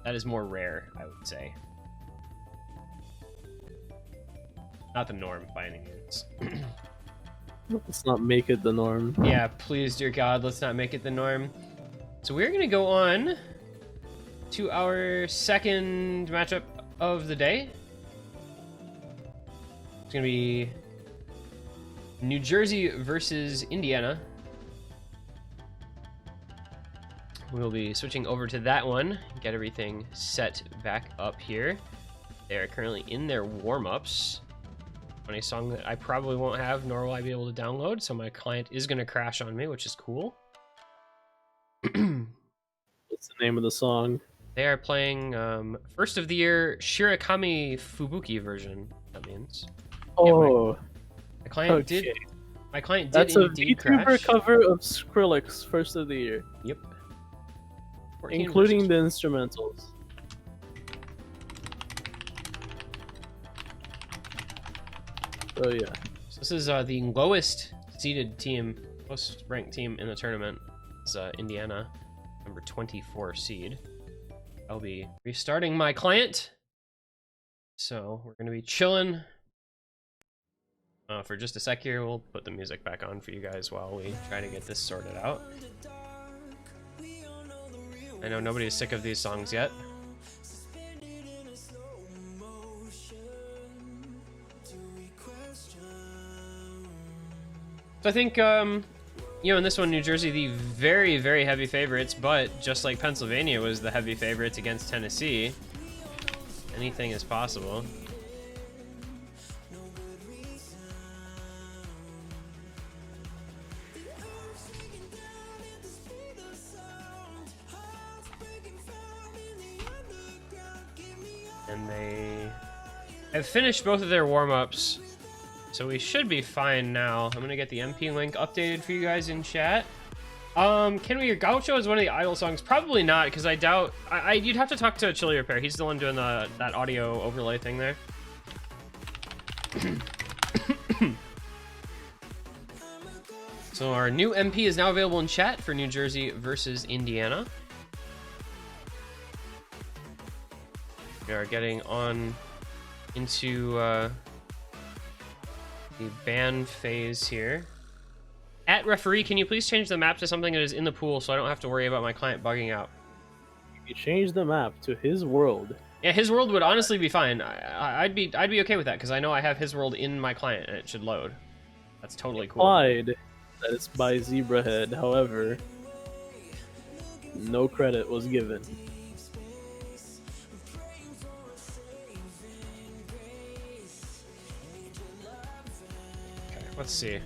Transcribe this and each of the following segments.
That is more rare, I would say. Not the norm by any means. Let's not make it the norm. Yeah, please, dear God, let's not make it the norm. So we're gonna go on to our second matchup of the day. It's gonna be New Jersey versus Indiana. We'll be switching over to that one, get everything set back up here. They are currently in their warm-ups on a song that I probably won't have, nor will I be able to download, so my client is going to crash on me, which is cool. What's the name of the song? They are playing first of the year Shirakami Fubuki version, that means. Oh, Yeah, my client did. My client did that's a indeed VTuber crash. cover of Skrillex first of the year. Yep. Including the instrumentals. Oh yeah. So this is the lowest seeded team, lowest ranked team in the tournament. It's Indiana, number 24 seed. I'll be restarting my client. So we're gonna be chilling for just a sec here. We'll put the music back on for you guys while we try to get this sorted out. I know nobody is sick of these songs yet. So I think, you know, in this one, New Jersey, the very, very heavy favorites, but just like Pennsylvania was the heavy favorites against Tennessee, anything is possible. And they have finished both of their warm-ups, so we should be fine now. I'm gonna get the MP link updated for you guys in chat. Can we hear Gaucho as one of the idol songs? Probably not, because I doubt. You'd have to talk to Chili Repair. He's the one doing that audio overlay thing there. So our new MP is now available in chat for New Jersey versus Indiana. We are getting on into the ban phase here. At referee, can you please change the map to something that is in the pool so I don't have to worry about my client bugging out? You change the map to his world. Yeah, his world would honestly be fine. I'd be okay with that because I know I have his world in my client and it should load. That's totally cool. Implied that it's by Zebrahead, however, no credit was given. Let's see.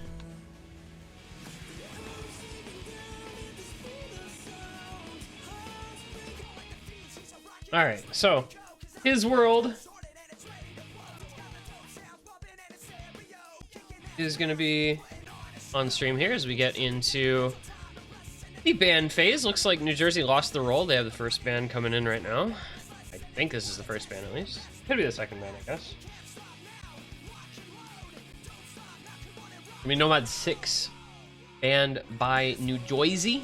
All right, so his world is going to be on stream here as we get into the ban phase. Looks like New Jersey lost the roll. They have the first ban coming in right now. I think this is the first ban at least. Could be the second ban, I guess. I mean, Nomad 6 banned by New Jersey.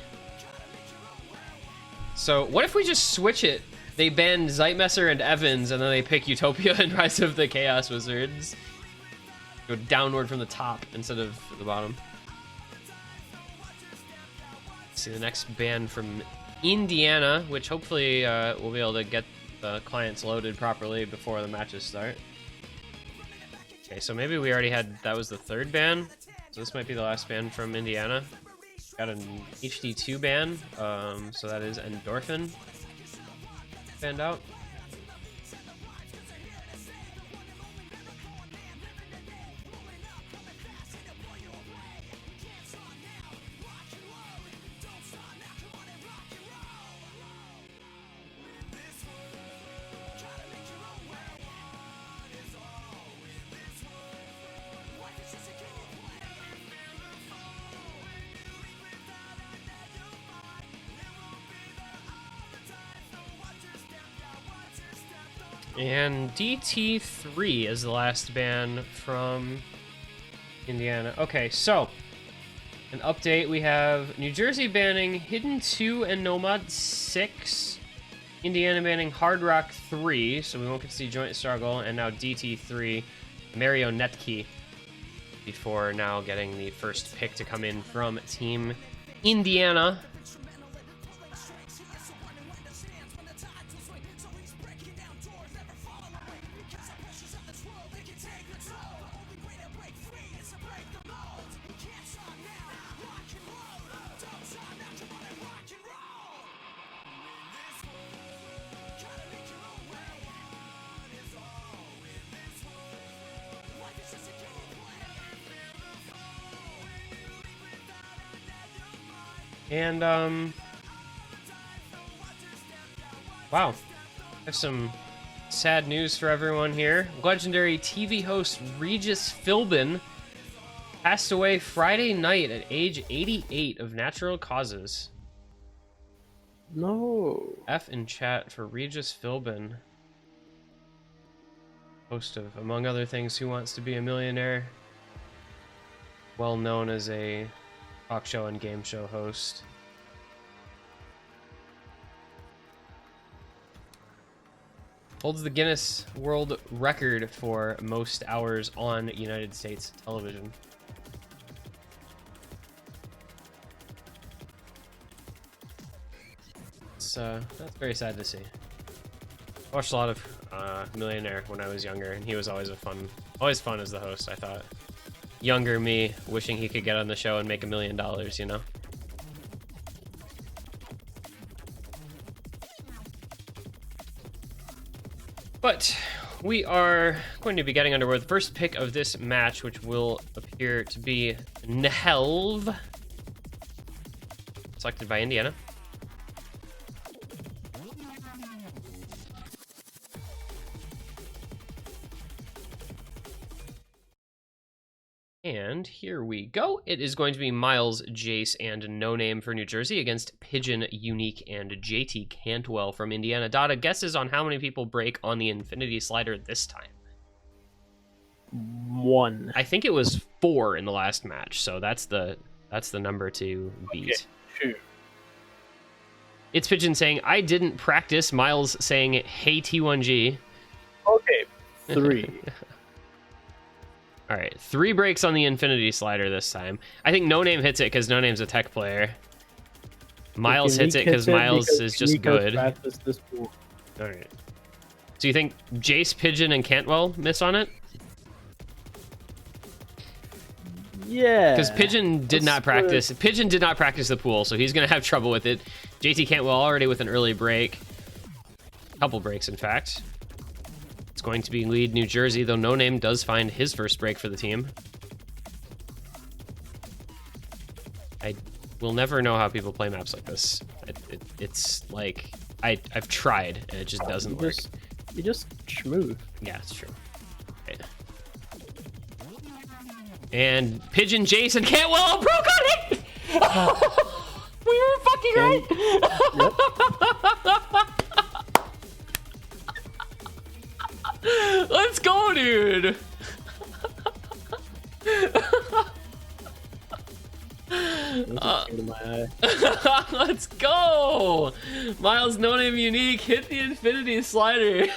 So what if we just switch it? They ban Zeitmesser and Evans, and then they pick Utopia and Rise of the Chaos Wizards. Go downward from the top instead of the bottom. Let's see the next ban from Indiana, which hopefully we'll be able to get the clients loaded properly before the matches start. Okay, so maybe we already had, that was the third ban. So this might be the last ban from Indiana. Got an HD2 ban, so that is Endorphin banned out. And DT3 is the last ban from Indiana. Okay, so an update. We have New Jersey banning Hidden 2 and Nomad 6. Indiana banning Hard Rock 3, so we won't get to see Joint Struggle, and now DT3, Marionetki, before now getting the first pick to come in from Team Indiana. And, wow. I have some sad news for everyone here. Legendary TV host Regis Philbin passed away Friday night at age 88 of natural causes. No. F in chat for Regis Philbin. Host of, among other things, Who Wants to Be a Millionaire? Well known as a talk show and game show host. Holds the Guinness World Record for most hours on United States television. That's very sad to see. I watched a lot of Millionaire when I was younger, and he was always always fun as the host, I thought. Younger me wishing he could get on the show and make $1 million, you know? But we are going to be getting underway with the first pick of this match, which will appear to be Nehelv, selected by Indiana. And here we go. It is going to be Miles, Jace, and No Name for New Jersey against Pigeon, Unique, and JT Cantwell from Indiana. Dada, guesses on how many people break on the Infinity Slider this time? 1. I think it was 4 in the last match, so that's the number to beat. Okay, 2. It's Pigeon saying, I didn't practice. Miles saying, hey T1G. Okay, 3. All right, 3 breaks on the Infinity Slider this time. I think No Name hits it because No Name's a tech player. Miles hits it because Miles is just good. All right. So you think Jace, Pigeon, and Cantwell miss on it? Yeah. Because Pigeon did not practice. Pigeon did not practice the pool, so he's going to have trouble with it. JT Cantwell already with an early break. Couple breaks, in fact. It's going to be lead New Jersey, though No Name does find his first break for the team. I will never know how people play maps like this. It's like, I've tried, and it just doesn't work. You just smooth. Yeah, it's true. Okay. And Pigeon, Jason, Cantwell broke on it! We were fucking right! Yep. Let's go, dude! Let's go! Miles, No Name, Unique, hit the Infinity Slider.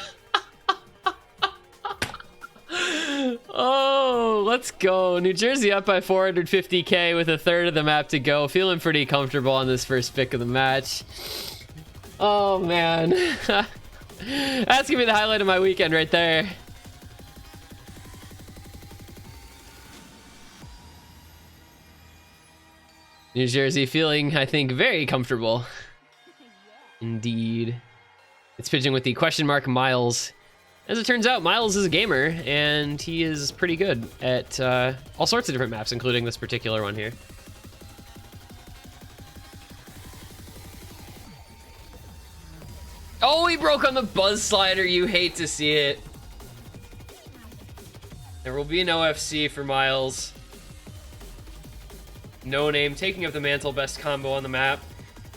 Oh, let's go. New Jersey up by 450k with a third of the map to go. Feeling pretty comfortable on this first pick of the match. Oh, man. That's gonna be the highlight of my weekend right there. New Jersey feeling, I think, very comfortable. Indeed. It's Pigeon with the question mark Miles. As it turns out, Miles is a gamer, and he is pretty good at all sorts of different maps, including this particular one here. Oh, he broke on the Buzz Slider. You hate to see it. There will be an OFC for Miles. No Name taking up the mantle, best combo on the map.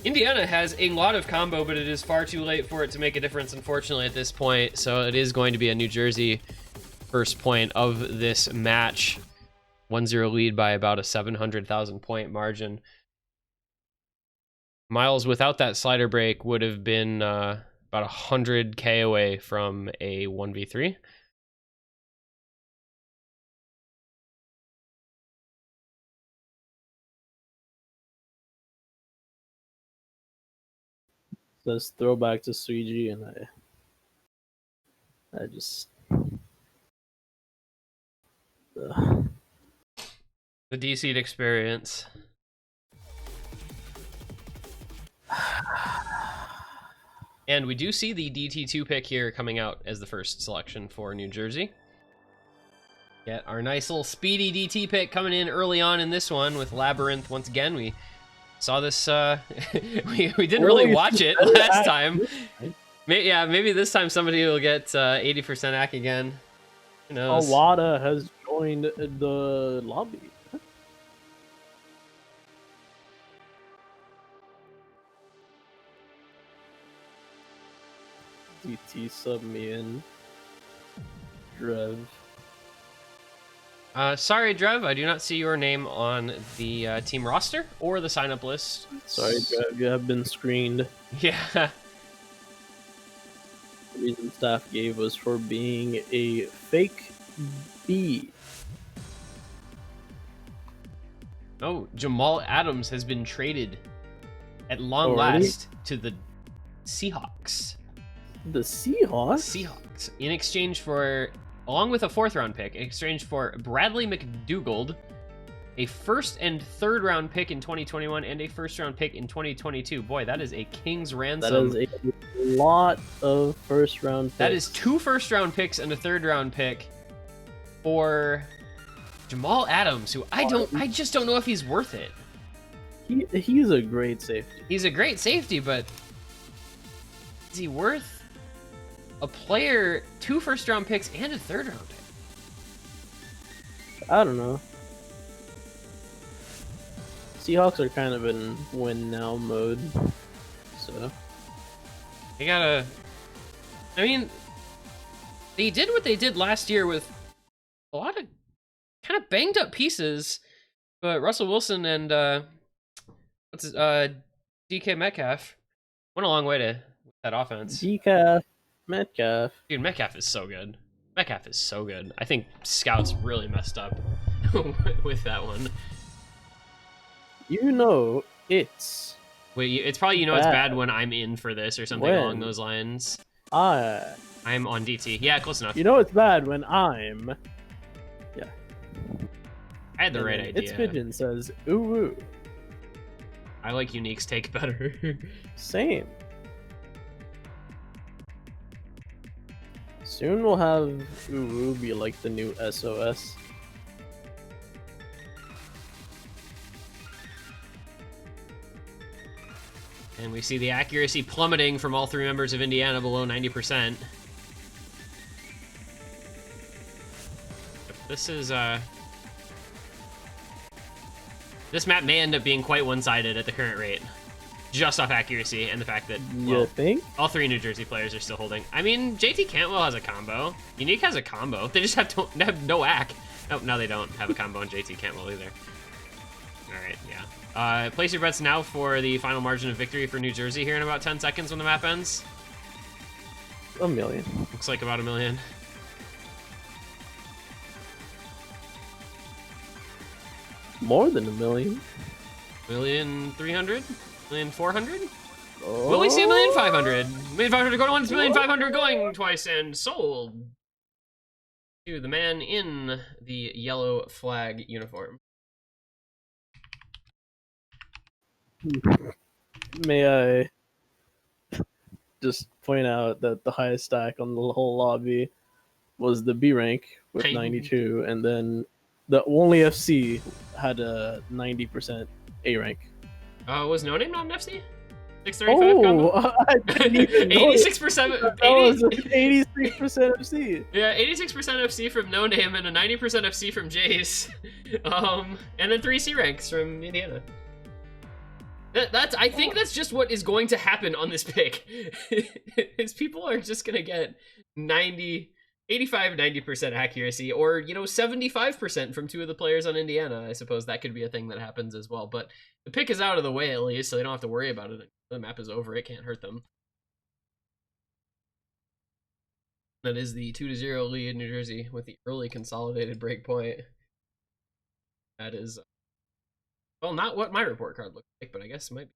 Indiana has a lot of combo, but it is far too late for it to make a difference, unfortunately, at this point. So it is going to be a New Jersey first point of this match. 1-0 lead by about a 700,000 point margin. Miles, without that slider break, would have been about 100K away from a 1v3. Says throwback to 3G, and I just The DC'd experience. And we do see the DT2 pick here coming out as the first selection for New Jersey. Get our nice little speedy DT pick coming in early on in this one with Labyrinth. Once again, we saw this, we didn't really watch it last time. Maybe this time somebody will get 80% AC again. Who knows? Awada has joined the lobby. DT sub me in. Drev. Sorry, Drev, I do not see your name on the team roster or the sign-up list. Sorry, Drev, you have been screened. Yeah. The reason staff gave was for being a fake B. Oh, Jamal Adams has been traded at long Already? last to the Seahawks. The Seahawks? Seahawks. In exchange for, along with a 4th round pick, in exchange for Bradley McDougald, a 1st and 3rd round pick in 2021, and a 1st round pick in 2022. Boy, that is a king's ransom. That is a lot of 1st round picks. That is 2 1st round picks and a 3rd round pick for Jamal Adams, who I just don't know if he's worth it. He's a great safety. He's a great safety, but is he worth a player, 2 1st round picks and a 3rd round pick? I don't know. Seahawks are kind of in win now mode, so They gotta. I mean, they did what they did last year with a lot of kind of banged up pieces, but Russell Wilson and DK Metcalf went a long way to that offense. Metcalf. Dude, Metcalf is so good. Metcalf is so good. I think scouts really messed up with that one. You know it's Wait, it's probably it's bad when I'm in for this or something along those lines. I'm on DT. Yeah, close enough. You know it's bad when I'm. Yeah. I had the right idea. It's Pigeon says ooh ooh. I like Unique's take better. Same. Soon we'll have ooh ooh be like the new SOS. And we see the accuracy plummeting from all 3 members of Indiana below 90%. This is, this map may end up being quite one-sided at the current rate. Just off accuracy and the fact that, well, You think? all 3 New Jersey players are still holding. I mean, JT Cantwell has a combo. Unique has a combo. They just have no AC. Oh, no, they don't have a combo on JT Cantwell either. Alright, yeah. Place your bets now for the final margin of victory for New Jersey here in about 10 seconds when the map ends. 1 million. Looks like about 1 million. More than 1 million. 1,300,000? 1,400,000? Oh. Will we see 1,500,000? 1,500,000 going once, 1,500,000 going twice, and sold to the man in the yellow flag uniform. May I just point out that the highest stack on the whole lobby was the B rank with 92, and then the only FC had a 90% A rank. Was No Name not an FC? 635 combo? I didn't even know 86%. that was 86% FC. Yeah, 86% FC from No Name and a 90% FC from Jace. And then 3 C ranks from Indiana. I think that's just what is going to happen on this pick. Is people are just gonna get 85-90% accuracy, or 75% from 2 of the players on Indiana. I suppose that could be a thing that happens as well. But the pick is out of the way at least, so they don't have to worry about it. The map is over; it can't hurt them. That is the 2-0 lead, New Jersey, with the early consolidated break point. That is, well, not what my report card looks like, but I guess it might be.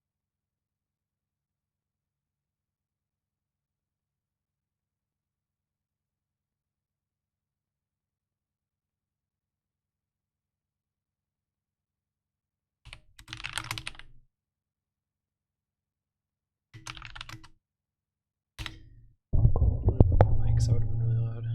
Mike, so it would have been really loud.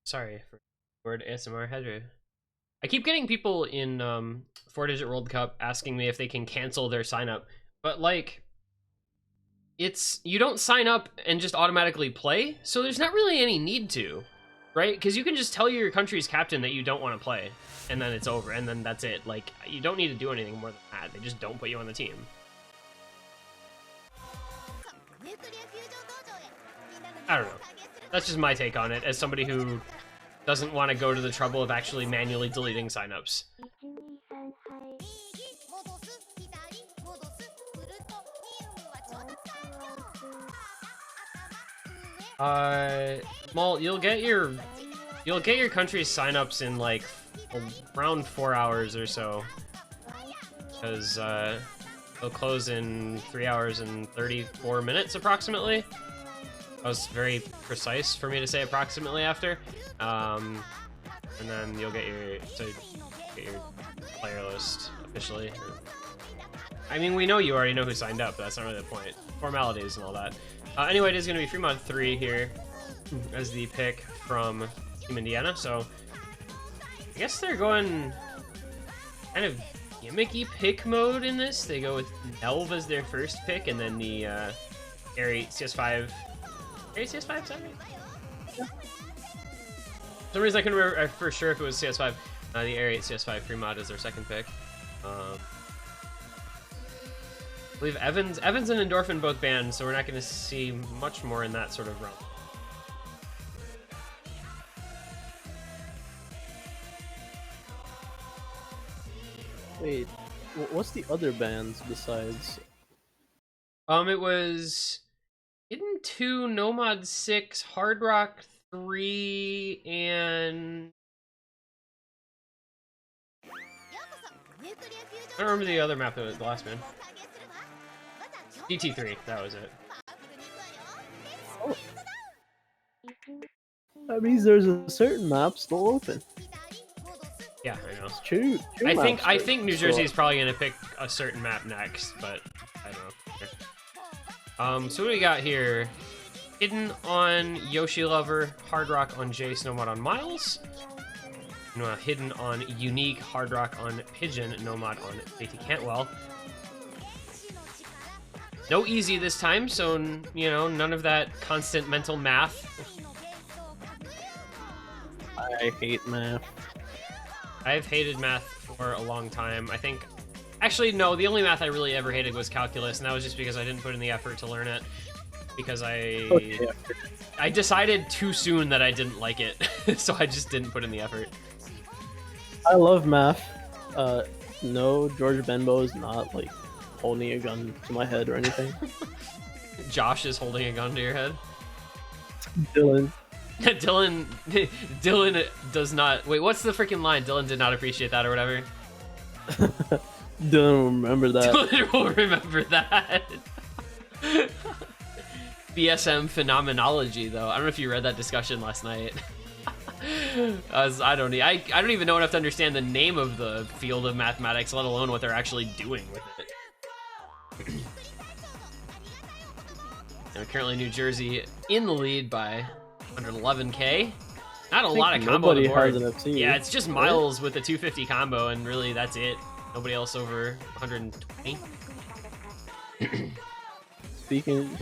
Sorry for word ASMR header. I keep getting people in 4-Digit World Cup asking me if they can cancel their sign up, but like, it's, you don't sign up and just automatically play, so there's not really any need to, right? Because you can just tell your country's captain that you don't want to play, and then it's over, and then that's it. Like, you don't need to do anything more than that. They just don't put you on the team. I don't know. That's just my take on it, as somebody who doesn't want to go to the trouble of actually manually deleting signups. Well, you'll get your country's signups in like around 4 hours or so, because they'll close in 3 hours and 34 minutes approximately. That was very precise for me to say approximately after. And then you'll get your player list officially. I mean, we know you already know who signed up, but that's not really the point. Formalities and all that. Anyway, it is going to be Fremont 3 here as the pick from Team Indiana. So I guess they're going kind of gimmicky pick mode in this. They go with Nelv as their first pick, and then the Air 8 CS5. Air 8 CS5, sorry? Yeah. For some reason I couldn't remember for sure if it was CS5. The Air 8 CS5 Fremont is their second pick. I believe Evans and Endorphin both banned, so we're not going to see much more in that sort of realm. Wait, what's the other bands besides? It was Hidden 2, Nomad 6, Hard Rock 3, and I don't remember the other map that was the last man. DT3, that was it. Oh. That means there's a certain map still open. Yeah, I know. Two I think New Jersey is probably gonna pick a certain map next, but I don't know. So what do we got here? Hidden on Yoshi Lover, Hard Rock on Jay, Snowmod on Miles. Hidden on Unique, Hard Rock on Pigeon, Nomad on JT Cantwell. No easy this time, so, you know, none of that constant mental math. I hate math. I've hated math for a long time. I think, actually, no, the only math I really ever hated was calculus, and that was just because I didn't put in the effort to learn it. Because I decided too soon that I didn't like it, so I just didn't put in the effort. I love math. No, George Benbow is not like holding a gun to my head or anything. Josh is holding a gun to your head. Dylan does not. Wait, what's the freaking line? Dylan did not appreciate that or whatever. Dylan will remember that. Dylan will remember that. BSM phenomenology, though. I don't know if you read that discussion last night. I don't even know enough to understand the name of the field of mathematics, let alone what they're actually doing with it. And currently New Jersey in the lead by 111k. Not a lot of combo on the board. Yeah, it's just Miles with the 250 combo, and really that's it. Nobody else over 120.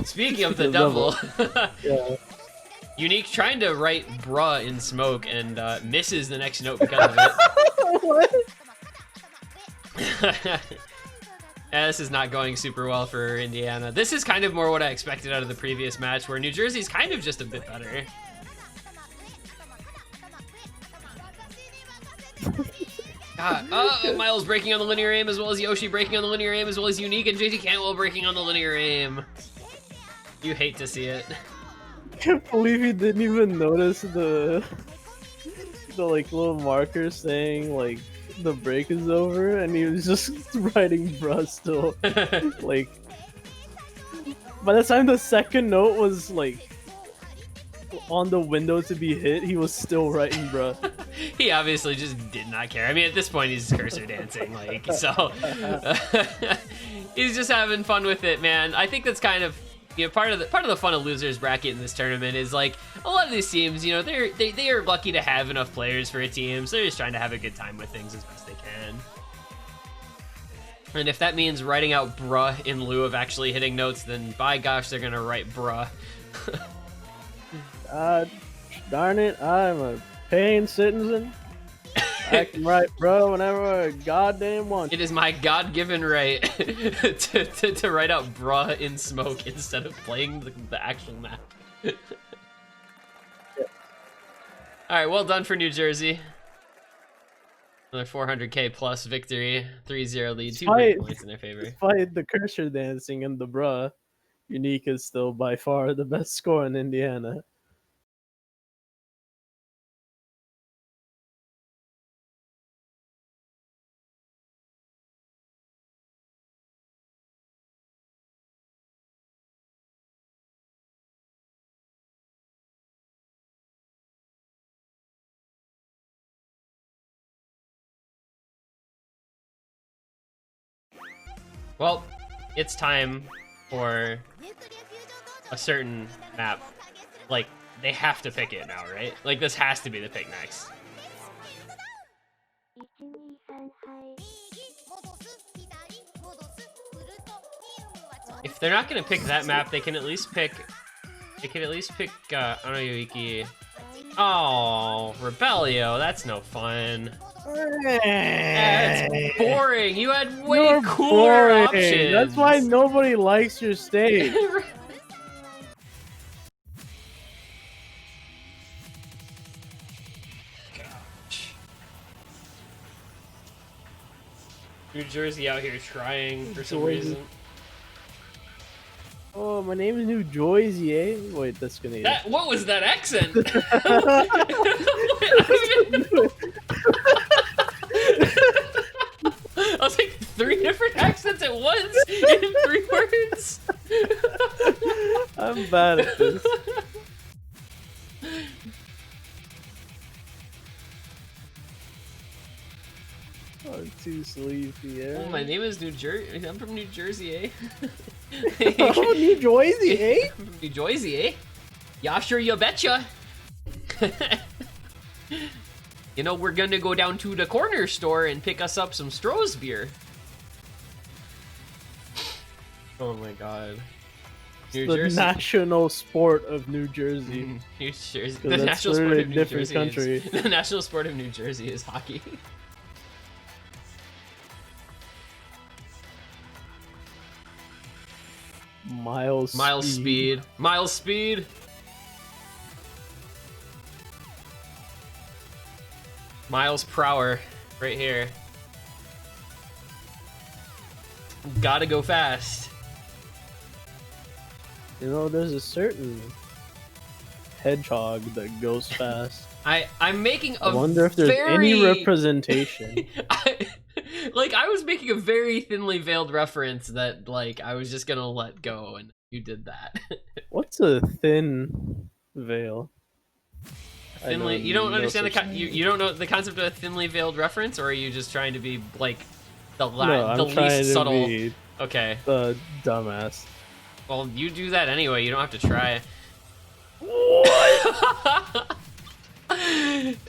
Speaking of the devil. Yeah. Unique trying to write bruh in smoke and misses the next note because of it. What? Yeah, this is not going super well for Indiana. This is kind of more what I expected out of the previous match, where New Jersey's kind of just a bit better. God, Miles breaking on the linear aim, as well as Yoshi breaking on the linear aim, as well as Unique and JT Cantwell breaking on the linear aim. You hate to see it. I can't believe he didn't even notice the like little marker saying like the break is over, and he was just writing bruh still. Like by the time the second note was like on the window to be hit, he was still writing bruh. He obviously just did not care. I mean, at this point, he's cursor dancing, like, so he's just having fun with it, man. I think that's kind of, you know, part of the fun of losers bracket in this tournament is like a lot of these teams, you know, they are lucky to have enough players for a team, so they're just trying to have a good time with things as best they can. And if that means writing out bruh in lieu of actually hitting notes, then by gosh, they're gonna write bruh. Darn it, I'm a paying citizen. I can write bro whenever I goddamn want. It is my God-given right to write out bruh in smoke instead of playing the actual map. Alright, well done for New Jersey. Another 400k plus victory, 3-0 lead, 2 break points in their favor. Despite the cursor dancing and the bruh, Unique is still by far the best score in Indiana. Well, it's time for a certain map. Like, they have to pick it now, right? Like, this has to be the pick next. If they're not gonna pick that map, they can at least pick Anoyoiki. Oh, Rebellio, that's no fun. That's boring. You had way cooler options. That's why nobody likes your stage. Gosh. New Jersey out here trying for some reason. Oh, my name is New Jersey, eh? Wait, that's gonna. What was that accent? I was like 3 different accents at once in 3 words. I'm bad at this. I'm too sleepy. Eh? Oh, my name is New Jersey. I'm from New Jersey, eh? Oh, New Jersey, eh? From New Jersey, eh? Yeah, sure, you betcha. You know, we're gonna go down to the corner store and pick us up some Stroh's beer. Oh my god. New Jersey. National sport of New Jersey. New Jersey. The national sport of New different Jersey country. the national sport of New Jersey is hockey. Miles speed. Miles speed. Miles per hour, right here. Gotta go fast. You know, there's a certain hedgehog that goes fast. I'm making a I wonder if there's any representation. I was making a very thinly veiled reference that, like, I was just gonna let go, and you did that. What's a thin veil? Thinly, you don't understand you don't know the concept of a thinly veiled reference, or are you just trying to be like the least subtle? Okay. The dumbass. Well, you do that anyway. You don't have to try. What?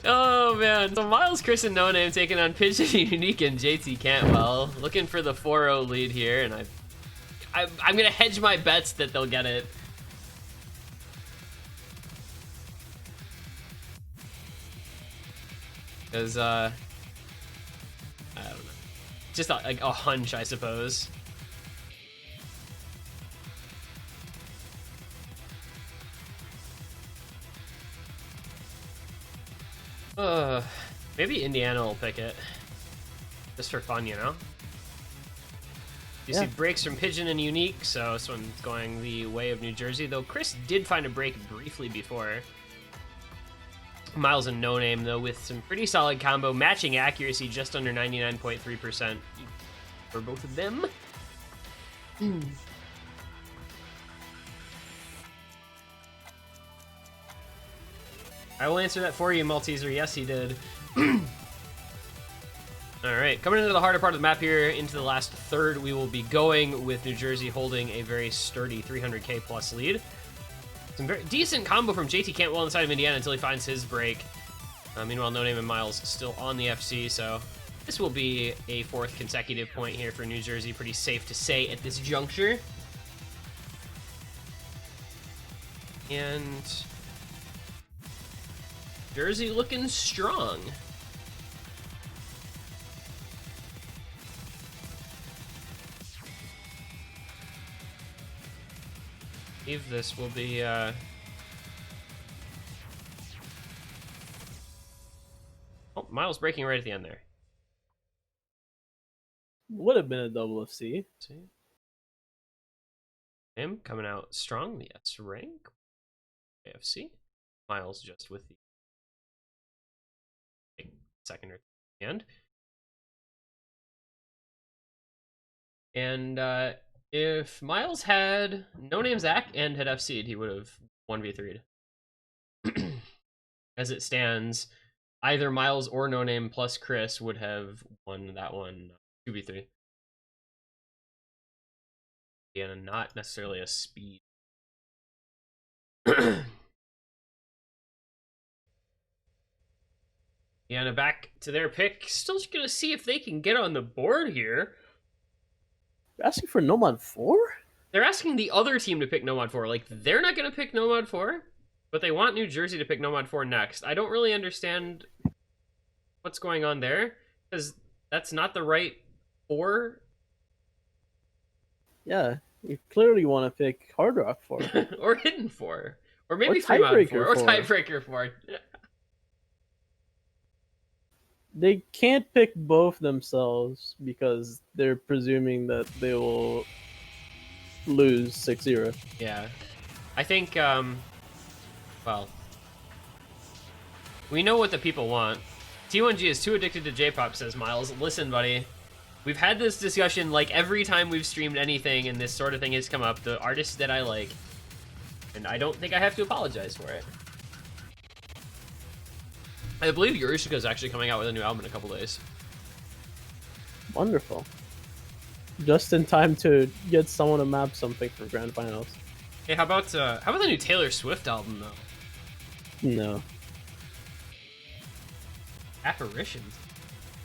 Oh man. So Miles, Chris, and No Name taking on Pigeon, Unique, and JT Cantwell, looking for the 4-0 lead here, and I'm gonna hedge my bets that they'll get it. Because, I don't know. Just like a hunch, I suppose. Maybe Indiana will pick it. Just for fun, you know? You see breaks from Pigeon and Unique, so this one's going the way of New Jersey, though Chris did find a break briefly before. Miles and No Name, though, with some pretty solid combo, matching accuracy just under 99.3% for both of them. I will answer that for you, Malteser. Yes, he did. All right, coming into the harder part of the map here, into the last third, we will be going with New Jersey holding a very sturdy 300k plus lead. Some very decent combo from JT Cantwell on the side of Indiana until he finds his break. Meanwhile, No Name and Miles still on the FC, so this will be a 4th consecutive point here for New Jersey. Pretty safe to say at this juncture. And Jersey looking strong. I believe this will be oh, Miles breaking right at the end there. Would have been a double FC. See? Him coming out strong, the S rank. AFC. Miles just with the second or hand. And if Miles had No Name Zach and had FC'd, he would have 1v3'd. As it stands, either Miles or No Name plus Chris would have won that one 2v3. And not necessarily a speed. Yeah, and back to their pick. Still just gonna see if they can get on the board here. You're asking for Nomad 4? They're asking the other team to pick Nomad 4. Like, they're not gonna pick Nomad 4, but they want New Jersey to pick Nomad 4 next. I don't really understand what's going on there, because that's not the right 4. Yeah, you clearly want to pick Hard Rock 4. Or Hidden 4. Or maybe Or Tiebreaker 4. Or 4. Tiebreaker 4. They can't pick both themselves because they're presuming that they will lose 6-0. Yeah. I think, well, we know what the people want. T1G is too addicted to J-pop, says Miles. Listen, buddy, we've had this discussion like every time we've streamed anything and this sort of thing has come up, the artists that I like, and I don't think I have to apologize for it. I believe Yorushika is actually coming out with a new album in a couple days. Wonderful. Just in time to get someone to map something for grand finals. Hey, how about the new Taylor Swift album though? No. Apparitions.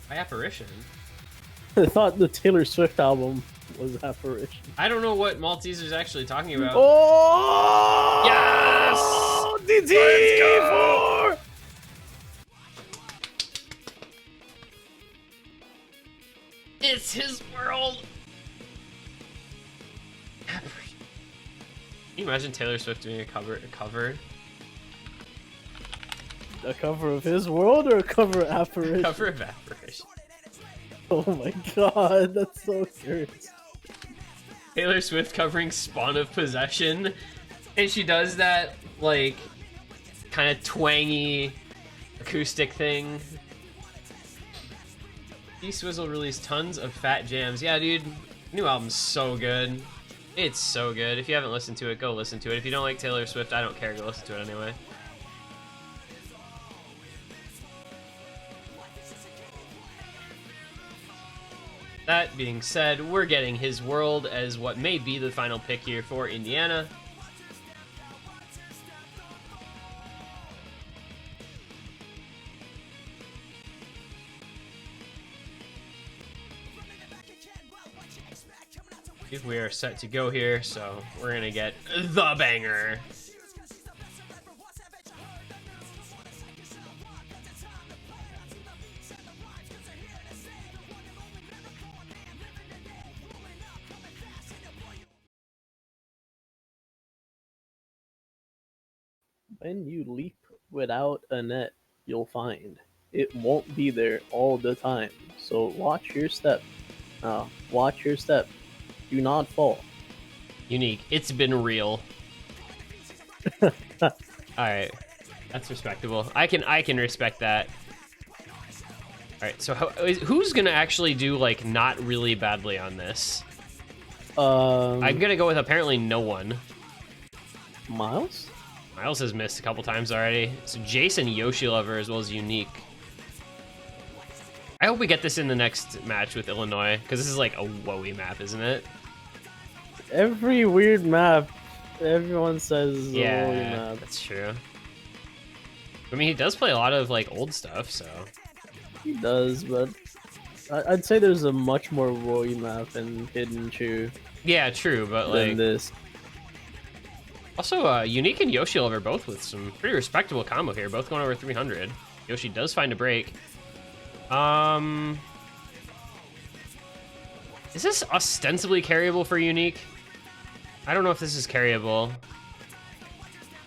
By Apparition. I thought the Taylor Swift album was Apparition. I don't know what Malteser's actually talking about. Oh! Yes! DT4! It's his world! Can you imagine Taylor Swift doing a cover? A cover of his world or a cover of Apparition? Cover of Apparition. Oh my god, that's so curious. Taylor Swift covering Spawn of Possession, and she does that, like, kind of twangy acoustic thing. T-Swizzle released tons of fat jams. Yeah, dude, new album's so good. It's so good. If you haven't listened to it, go listen to it. If you don't like Taylor Swift, I don't care. Go listen to it anyway. That being said, we're getting His World as what may be the final pick here for Indiana. We are set to go here, so we're gonna get the banger. when you leap without a net, you'll find it won't be there all the time. So watch your step. Watch your step. Do not fall. Unique. It's been real. Alright. That's respectable. I can respect that. Alright, so who's gonna actually do, like, not really badly on this? I'm gonna go with apparently no one. Miles? Miles has missed a couple times already. So Jason, Yoshi Lover, as well as Unique. I hope we get this in the next match with Illinois, because this is like a woey map, isn't it? Every weird map, everyone says is a woey map. That's true. I mean, he does play a lot of like old stuff, so. He does, but I'd say there's a much more woey map in Hidden Chew. Yeah, true, but like this. Also, Unique and Yoshi Lover both with some pretty respectable combo here, both going over 300. Yoshi does find a break. Is this ostensibly carryable for Unique? I don't know if this is carryable.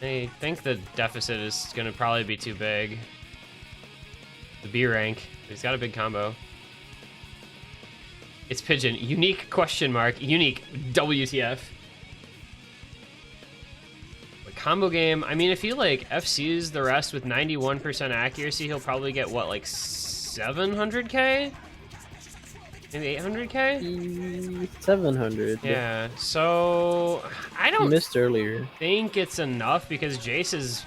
I think the deficit is going to probably be too big. The B rank. He's got a big combo. It's Pigeon. Unique question mark. Unique WTF. The combo game. I mean, if he like FCs the rest with 91% accuracy, he'll probably get what, like 700k? Maybe 800k? 700. Yeah, so I don't missed earlier. think it's enough because Jace has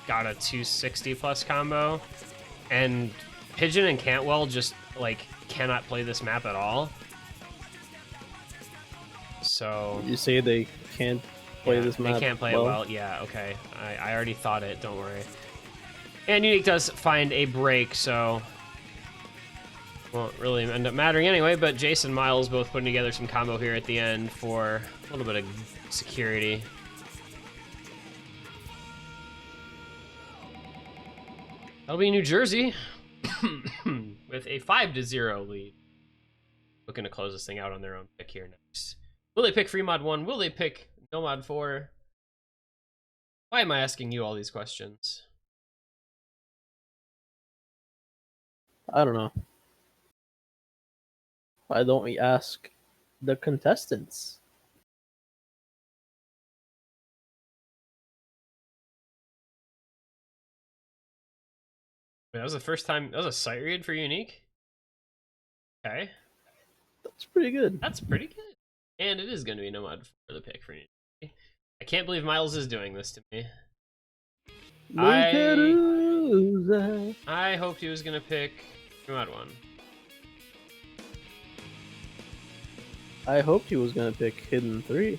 got a 260 plus combo, and Pigeon and Cantwell just like cannot play this map at all. So you say they can't play this map? They can't play it well. Yeah, okay. I already thought it. Don't worry. And Unique does find a break, so won't really end up mattering anyway, but Jace and Miles both putting together some combo here at the end for a little bit of security. That'll be New Jersey with a 5-0 lead. Looking to close this thing out on their own pick here next. Will they pick Free Mod 1? Will they pick No Mod 4? Why am I asking you all these questions? I don't know. Why don't we ask the contestants? Wait, that was the first time. That was a sight read for Unique? Okay. That's pretty good. That's pretty good. And it is going to be No Mod for the pick for Unique. I can't believe Miles is doing this to me. I hoped he was going to pick No Mod 1. I hoped he was gonna pick Hidden 3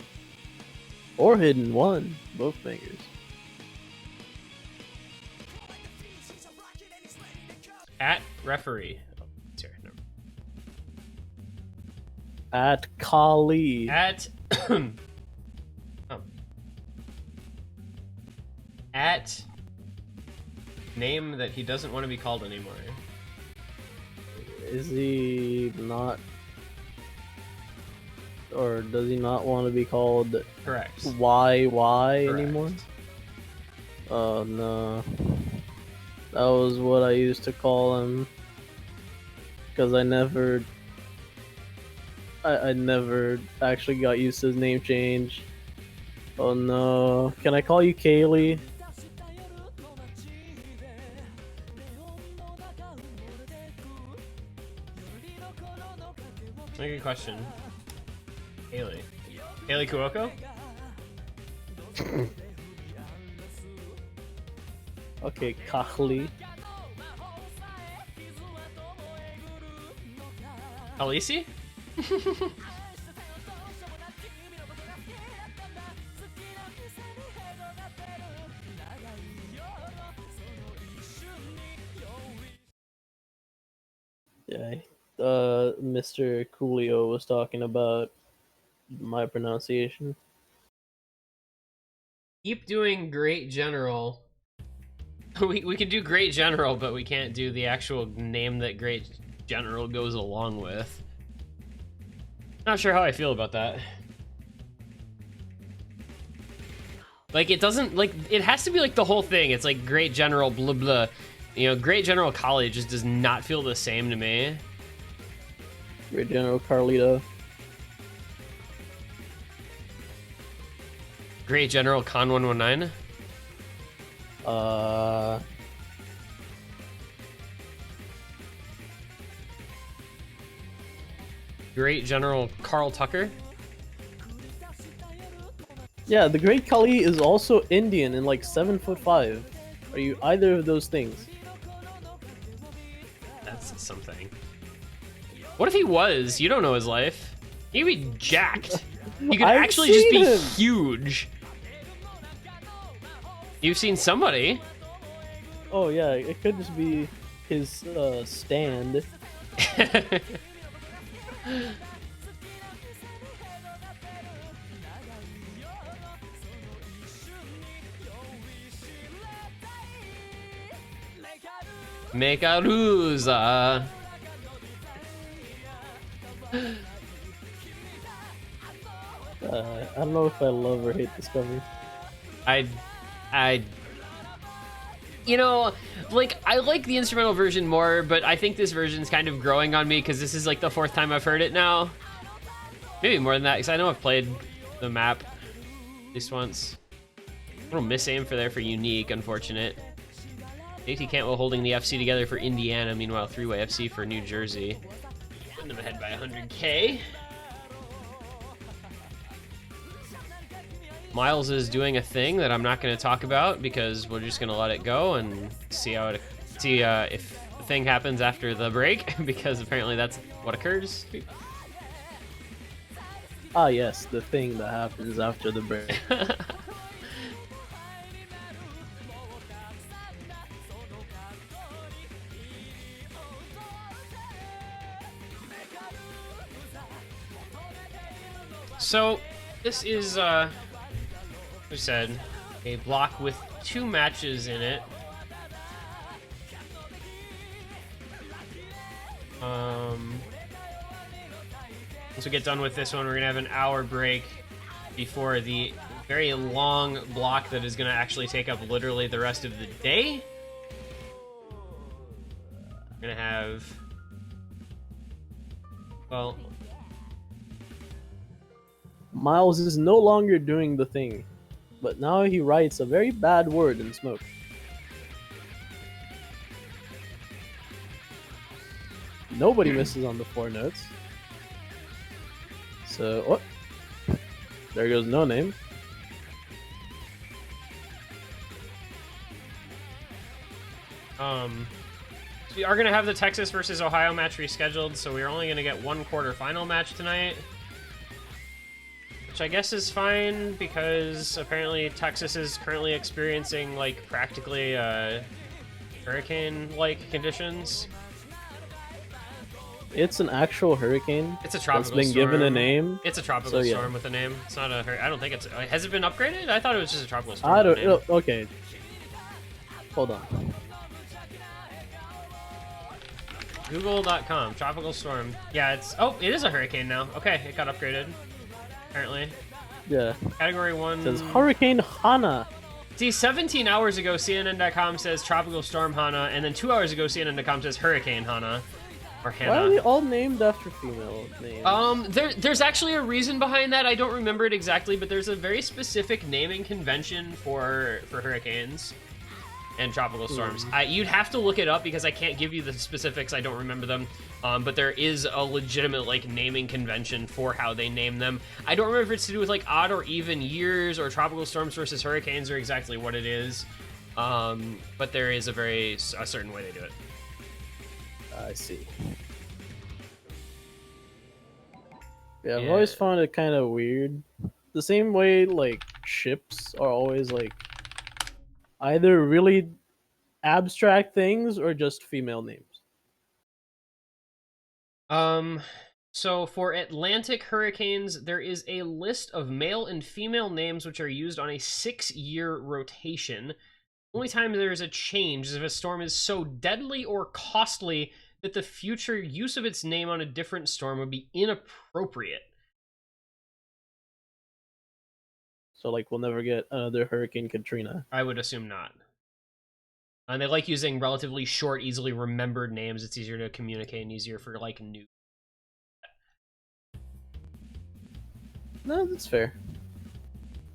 or Hidden 1, both fingers. At referee. Oh, it's here. Never. At Kali. At oh. At name that he doesn't want to be called anymore. Is he not? Or does he not want to be called Correct. YY Correct. anymore? Oh no. That was what I used to call him. Because I never actually got used to his name change. Oh no. Can I call you Kaylee? That's a good question. Haley. Haley Kuoko? Okay, Kahli. Alisi? Yeah, Mr. Coolio was talking about my pronunciation. Keep doing Great General. We can do Great General, but we can't do the actual name that Great General goes along with. Not sure how I feel about that. Like, it doesn't, like, it has to be, like, the whole thing. It's like Great General blah blah. You know, Great General Kali just does not feel the same to me. Great General Carlito. Great General Con 119. Great General Carl Tucker. Yeah, the Great Kali is also Indian and like 7'5". Are you either of those things? That's something. What if he was? You don't know his life. He could be jacked. He could I've actually just seen be him. huge. You've seen somebody. Oh yeah, it could just be his stand. Mekaruza. I don't know if I love or hate this cover. I you know, like, I like the instrumental version more, but I think this version's kind of growing on me because this is like the 4th time I've heard it now. Maybe more than that, because I know I've played the map at least once. A little misaim for there for Unique, unfortunate. JT Cantwell holding the FC together for Indiana, meanwhile 3-way FC for New Jersey. Putting them ahead by 100K. Miles is doing a thing that I'm not going to talk about because we're just going to let it go and see how it if the thing happens after the break, because apparently that's what occurs. Ah yes, the thing that happens after the break. So this is we said a block with 2 matches in it. Once we get done with this one, we're gonna have an hour break before the very long block that is gonna actually take up literally the rest of the day. We're gonna have, well, Miles is no longer doing the thing, but now he writes a very bad word in smoke. Nobody misses on the 4 notes. So, what? There goes No Name. So we are gonna have the Texas versus Ohio match rescheduled, so we're only gonna get 1 quarterfinal match tonight. Which I guess is fine, because apparently Texas is currently experiencing, like, practically hurricane-like conditions. It's an actual hurricane. It's a tropical that's been storm. Given a name. It's a tropical So, yeah. storm with a name. It's not a I don't think it's... Has it been upgraded? I thought it was just a tropical storm I with don't a name. know. Okay. Hold on. Google.com. Tropical storm. Yeah, it's... Oh, it is a hurricane now. Okay, it got upgraded. Apparently. Yeah. Category 1... It says Hurricane Hana. See, 17 hours ago, CNN.com says Tropical Storm Hana, and then 2 hours ago, CNN.com says Hurricane Hana. Or Hannah. Why are they all named after female names? There's actually a reason behind that. I don't remember it exactly, but there's a very specific naming convention for hurricanes and tropical storms. You'd have to look it up because I can't give you the specifics. I don't remember them. But there is a legitimate, like, naming convention for how they name them. I don't remember if it's to do with, like, odd or even years or tropical storms versus hurricanes or exactly what it is. But there is a certain way they do it. I see. Yeah, I've always found it kind of weird. The same way, like, ships are always, like, either really abstract things or just female names. So for Atlantic hurricanes, there is a list of male and female names which are used on a 6-year rotation. Only time there's a change is if a storm is so deadly or costly that the future use of its name on a different storm would be inappropriate. So like we'll never get another Hurricane Katrina. I would assume not. And they like using relatively short, easily remembered names. It's easier to communicate and easier for like new. No, that's fair.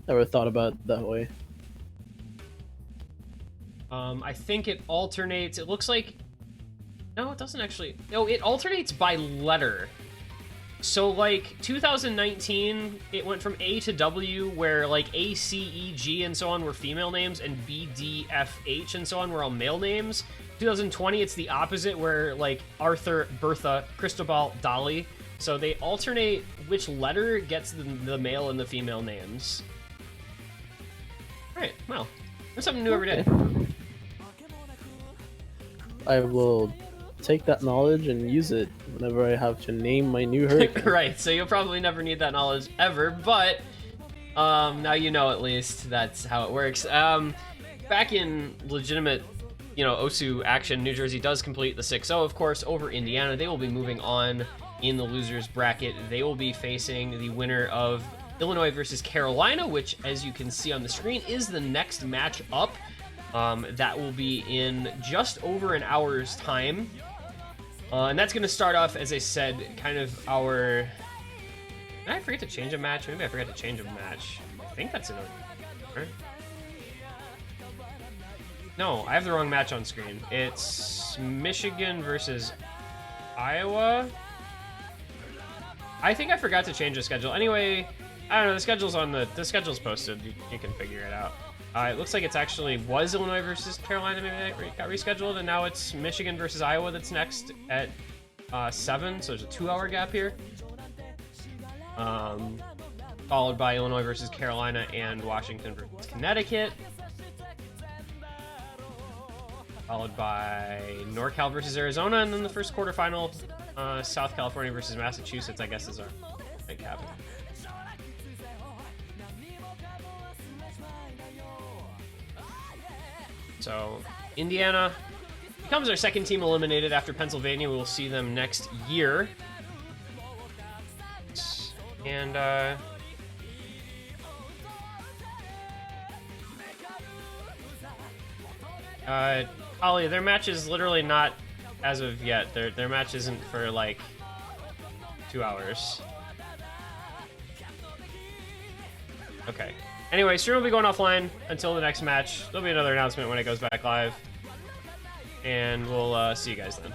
Never thought about it that way. I think it alternates. It looks like... No, it doesn't actually... No, it alternates by letter. So, like, 2019, it went from A to W, where, like, A, C, E, G, and so on were female names, and B, D, F, H, and so on were all male names. 2020, it's the opposite, where, like, Arthur, Bertha, Cristobal, Dolly. So they alternate which letter gets the male and the female names. Alright, well, there's something new every day. I will take that knowledge and use it whenever I have to name my new hurricane. Right, so you'll probably never need that knowledge ever, but now you know at least that's how it works. Back in legitimate, OSU action, New Jersey does complete the 6-0, of course, over Indiana. They will be moving on in the losers bracket. They will be facing the winner of Illinois versus Carolina, which, as you can see on the screen, is the next match up. That will be in just over an hour's time. And that's going to start off, as I said, kind of our... Did I forget to change a match? Maybe I forgot to change a match. I think that's in order. No, I have the wrong match on screen. It's Michigan versus Iowa. I think I forgot to change the schedule. Anyway, I don't know. The schedule's posted. You can figure it out. It looks like it's actually was Illinois versus Carolina. Maybe that got rescheduled, and now it's Michigan versus Iowa that's next at 7. So there's a 2-hour gap here. Followed by Illinois versus Carolina and Washington versus Connecticut. Followed by NorCal versus Arizona, and then the first quarterfinal, South California versus Massachusetts, I guess, is our big cap. So, Indiana becomes our second team eliminated after Pennsylvania. We will see them next year. And, Ollie, their match is literally not, as of yet, their match isn't for, like, 2 hours. Okay. Anyway, stream will be going offline until the next match. There'll be another announcement when it goes back live. And we'll see you guys then.